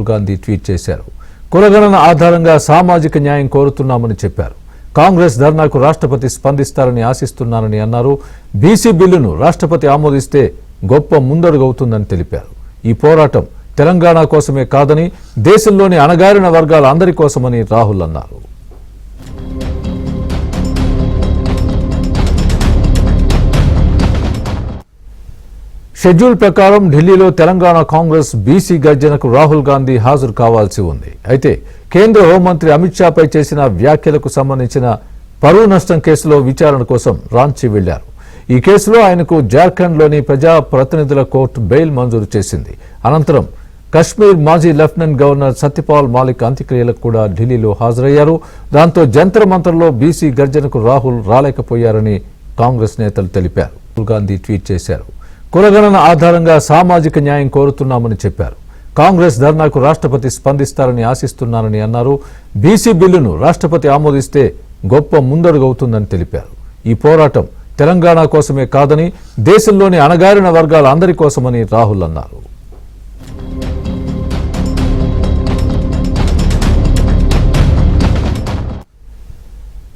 Rahul Gandhi tweet చేశారు. కులగణన ఆధారంగా సామాజిక న్యాయం కోరుతున్నామని చెప్పారు. కాంగ్రెస్ ధర్నాకు రాష్ట్రపతి స్పందిస్తారని ఆశిస్తున్నానని అన్నారు. బీసీ బిల్లును రాష్ట్రపతి ఆమోదిస్తే గొప్ప ముందడుగవుతుందని తెలిపారు. ఈ పోరాటం తెలంగాణ కోసమే కాదని దేశంలోని అణగారిన వర్గాల అందరి కోసమని రాహుల్ అన్నారు. షెడ్యూల్ ప్రకారం ఢిల్లీలో తెలంగాణ కాంగ్రెస్ బీసీ గర్జనకు రాహుల్ గాంధీ హాజరు కావాల్సి ఉంది. అయితే కేంద్ర హోంమంత్రి అమిత్ షాపై చేసిన వ్యాఖ్యలకు సంబంధించిన పరువు నష్టం కేసులో విచారణ కోసం రాంచీ వెళ్లారు. ఈ కేసులో ఆయనకు జార్ఖండ్లోని ప్రజా ప్రతినిధుల కోర్టు బెయిల్ మంజూరు చేసింది. అనంతరం కశ్మీర్ మాజీ లెఫ్టినెంట్ గవర్నర్ సత్యపాల్ మాలిక్ అంత్యక్రియలకు కూడా ఢిల్లీలో హాజరయ్యారు. దాంతో జంతర్ మంతర్లో బీసీ గర్జనకు రాహుల్ రాలేకపోయారని కాంగ్రెస్ నేతలు తెలిపారు. రాహుల్ గాంధీ ట్వీట్ చేశారు. కులగణన ఆధారంగా సామాజిక న్యాయం కోరుతున్నామని చెప్పారు. కాంగ్రెస్ ధర్నాకు రాష్ట్రపతి స్పందిస్తారని ఆశిస్తున్నానని అన్నారు. బీసీ బిల్లును రాష్ట్రపతి ఆమోదిస్తే గొప్ప ముందడుగవుతుందని తెలిపారు. ఈ పోరాటం తెలంగాణ కోసమే కాదని దేశంలోని అణగారిన వర్గాల అందరి కోసమని రాహుల్ అన్నారు.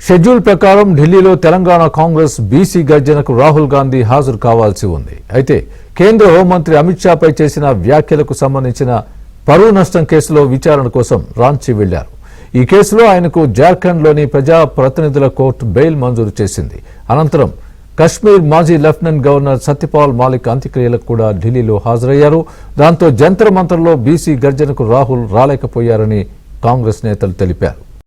షెడ్యూల్ ప్రకారం ఢిల్లీలో తెలంగాణ కాంగ్రెస్ బీసీ గర్జనకు రాహుల్ గాంధీ హాజరు కావాల్సి ఉంది. అయితే కేంద్ర హోంమంత్రి అమిత్ షాపై చేసిన వ్యాఖ్యలకు సంబంధించిన పరువు నష్టం కేసులో విచారణ కోసం రాంచీ వెళ్లారు. ఈ కేసులో ఆయనకు జార్ఖండ్లోని ప్రజా ప్రతినిధుల కోర్టు బెయిల్ మంజూరు చేసింది. అనంతరం కశ్మీర్ మాజీ లెఫ్టినెంట్ గవర్నర్ సత్యపాల్ మాలిక్ అంత్యక్రియలకు కూడా ఢిల్లీలో హాజరయ్యారు. దాంతో జంతర్ మంతర్లో బీసీ గర్జనకు రాహుల్ రాలేకపోయారని కాంగ్రెస్ నేతలు తెలిపారు.